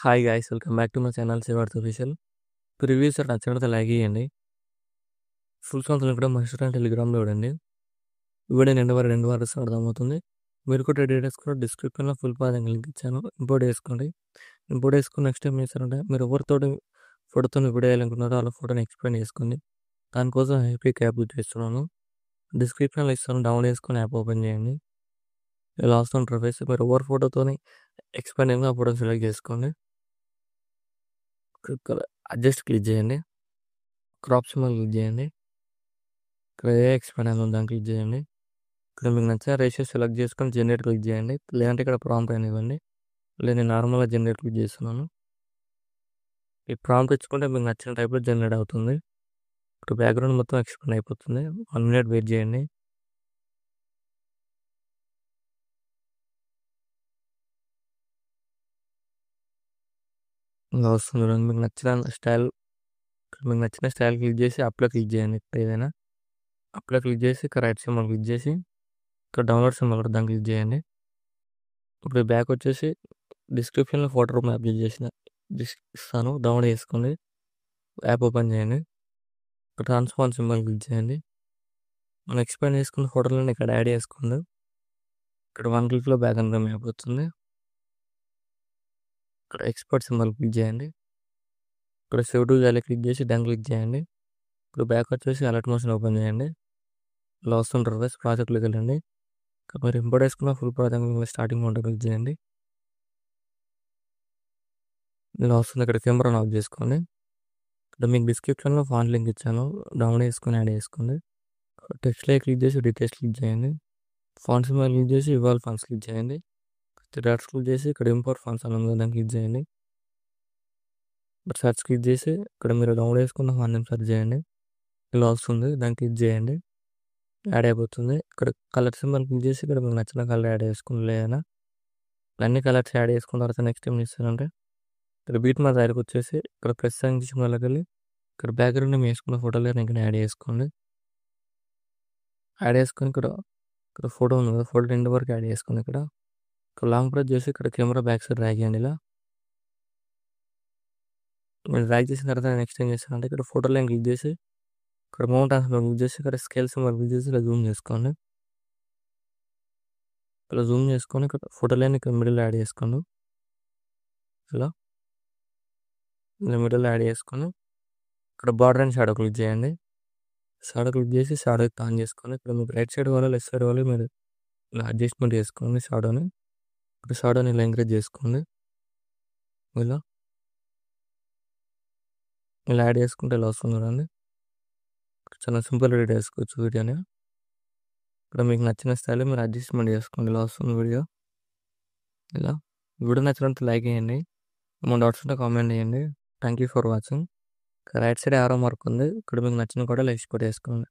Hi guys, welcome back to my channel Shivarth official. Previews నచ్చినట్లయితే like చేయండి. Full songs కూడా మా ఇన్స్టాగ్రామ్, టెలిగ్రామ్లో చూడండి. వీడియో రెండు వారు అర్థమవుతుంది. మీరు కూడా డీటెయిల్స్ కూడా డిస్క్రిప్షన్లో ఫుల్ పాదం లింక్ ఇచ్చాను. ఇంపోర్ట్ చేసుకోండి. ఇంపోర్ట్ చేసుకుని నెక్స్ట్ టైం చేస్తారంటే మీరు ఎవరితో ఫోటోతో వీడియో వేయాలనుకున్నారో వాళ్ళ ఫోటోని ఎక్స్ప్లెయిన్ చేసుకోండి. దానికోసం ఎపిక్ యాప్ యూజ్ చేస్తున్నాను. డిస్క్రిప్షన్లో ఇస్తాను, డౌన్లోడ్ చేసుకొని యాప్ ఓపెన్ చేయండి. ఇలా వస్తుంది ఇంటర్ఫేస్. మీరు ఎవరి ఫోటోతోని ఎక్స్ప్లెయిన్ అయిందో ఆ ఫోటోని సెలెక్ట్ చేసుకోండి. అడ్జస్ట్ క్లిక్ చేయండి. క్రాప్ సింబల్ క్లిక్ చేయండి. ఇక్కడ ఏ ఎక్స్పాండ్ అని దాన్ని క్లిక్ చేయండి. ఇక్కడ మీకు నచ్చిన రేషియో సెలెక్ట్ చేసుకొని జనరేట్ క్లిక్ చేయండి. లేదంటే ఇక్కడ ప్రాంప్ట్ అని ఇవ్వండి. లేదు, నేను నార్మల్గా జనరేట్ క్లిక్ చేస్తున్నాను. ఈ ప్రాంప్ట్ ఇచ్చుకుంటే మీకు నచ్చిన టైప్లో జనరేట్ అవుతుంది. ఇక్కడ బ్యాక్గ్రౌండ్ మొత్తం ఎక్స్పాండ్ అయిపోతుంది. 1 minute వెయిట్ చేయండి. ఇంకా వస్తుంది. మీకు నచ్చిన స్టైల్ క్లిక్ చేసి అప్లో క్లిక్ చేయండి. ఇక్కడ ఏదైనా అప్లో క్లిక్ చేసి ఇక్కడ రైట్ సింబల్ క్లిక్ చేసి ఇక్కడ డౌన్లోడ్ సింబల్ కూడా దాన్ని క్లిక్ చేయండి. ఇప్పుడు బ్యాక్ వచ్చేసి డిస్క్రిప్షన్లో ఫోటో రూమ్ యాప్ యూజ్ చేసిన ఇస్తాను, డౌన్లోడ్ చేసుకోండి. యాప్ ఓపెన్ చేయండి. ఇక్కడ ట్రాన్స్ఫార్మ్ సింబల్ క్లిక్ చేయండి. మనం ఎక్స్పాండ్ చేసుకున్న ఫోటోలను ఇక్కడ యాడ్ చేసుకోండి. ఇక్కడ 1 క్లిక్లో బ్యాక్ అంతా మ్యాప్ వస్తుంది. ఇక్కడ ఎక్స్పోర్ట్ సింబల్ క్లిక్ చేయండి. ఇక్కడ సేవ్ టు గ్యాలరీ క్లిక్ చేసి డన్ క్లిక్ చేయండి. ఇప్పుడు బ్యాక్ వచ్చేసి అలర్ట్ మోషన్ ఓపెన్ చేయండి. ఇలా వస్తుంటారు కదా, ప్రాజెక్ట్లోకి వెళ్ళండి. మీరు ఇంపోర్ట్ చేసుకున్న full project starting mode click చేయండి. ఇలా వస్తుంది. ఇక్కడ కెమెరా ఆఫ్ చేసుకోండి. ఇక్కడ మీకు డిస్క్రిప్షన్లో ఫాంట్ లింక్ ఇచ్చాను, డౌన్లోడ్ చేసుకొని యాడ్ చేసుకోండి. టెక్స్ట్లో క్లిక్ చేసి డీటెయిల్స్ క్లిక్ చేయండి. ఫాంట్స్ మీద క్లిక్ చేసి ఇవాల్ ఫాంట్స్ క్లిక్ చేయండి. డాట్స్ క్లిక్ చేసి ఇక్కడ ఇంపోర్ట్ ఫాంట్స్ అని ఉంది, దాన్ని క్లిక్ చేయండి. సెర్చ్ క్లిక్ చేసి ఇక్కడ మీరు డౌన్లోడ్ చేసుకున్న ఫాంట్ నేమ్ సెర్చ్ చేయండి. ఇలా వస్తుంది, దాన్ని క్లిక్ చేయండి. యాడ్ అయిపోతుంది. ఇక్కడ కలర్ సింబల్ క్లిక్ చేసి ఇక్కడ మీకు నచ్చిన కలర్ యాడ్ చేసుకుని, లేదా అన్ని కలర్స్ యాడ్ చేసుకున్న తర్వాత నెక్స్ట్ ఏం చేస్తారంటే ఇక్కడ బీట్ మా దగ్గరకు వచ్చేసి ఇక్కడ ప్రెస్ సంగీతం వాళ్ళకి వెళ్ళి ఇక్కడ బ్యాక్గ్రౌండ్ మేము వేసుకున్న ఫోటోలు ఇక్కడ యాడ్ చేసుకోండి. యాడ్ చేసుకొని ఇక్కడ ఫోటో ఉంది కదా, ఫోటో ఎండ్ వరకు యాడ్ చేసుకోండి. ఇక్కడ లాంగ్ ప్రెస్ చేసి ఇక్కడ కెమెరా బ్యాక్ సైడ్ డ్రాగ్ చేయండి. ఇలా మీరు డ్రాగ్ చేసిన తర్వాత నెక్స్ట్ ఏం చేస్తారంటే ఇక్కడ ఫోటోలో క్లిక్ చేసి ఇక్కడ మౌంట్ క్లిక్ చేసి ఇక్కడ స్కేల్ సింబల్ క్లిక్ చేసి ఇలా జూమ్ చేసుకోండి. ఇలా జూమ్ చేసుకొని ఇక్కడ ఫోటోలో ఇక్కడ మిడిల్ యాడ్ చేసుకోండి. ఇలా మిడిల్ యాడ్ చేసుకొని ఇక్కడ బార్డర్ అండ్ షాడో క్లిక్ చేయండి. షాడో క్లిక్ చేసి షాడో ఆన్ చేసుకొని ఇక్కడ మీకు రైట్ సైడ్ వాళ్ళు లెఫ్ట్ సైడ్ వాళ్ళు మీరు ఇలా అడ్జస్ట్మెంట్ చేసుకోండి. షాడోని ఇక్కడ షాడోని ఇలా ఎంకరేజ్ చేసుకోండి. ఇలా యాడ్ చేసుకుంటే ఇలా వస్తుంది కదండి. చాలా సింపుల్ ఎడిట్ చేసుకోవచ్చు వీడియోని. ఇక్కడ మీకు నచ్చిన స్టైల్ మీరు అడ్జస్ట్మెంట్ చేసుకోండి. ఇలా వస్తుంది వీడియో. ఇలా వీడియో నచ్చినంత లైక్ చేయండి. ఏమైనా డౌట్స్ ఉంటే కామెంట్ చేయండి. Thank you for watching. Right side ఆరో మార్క్ ఉంది, ఇక్కడ మీకు నచ్చిన కూడా ఎక్స్పోర్ట్ చేసుకోండి.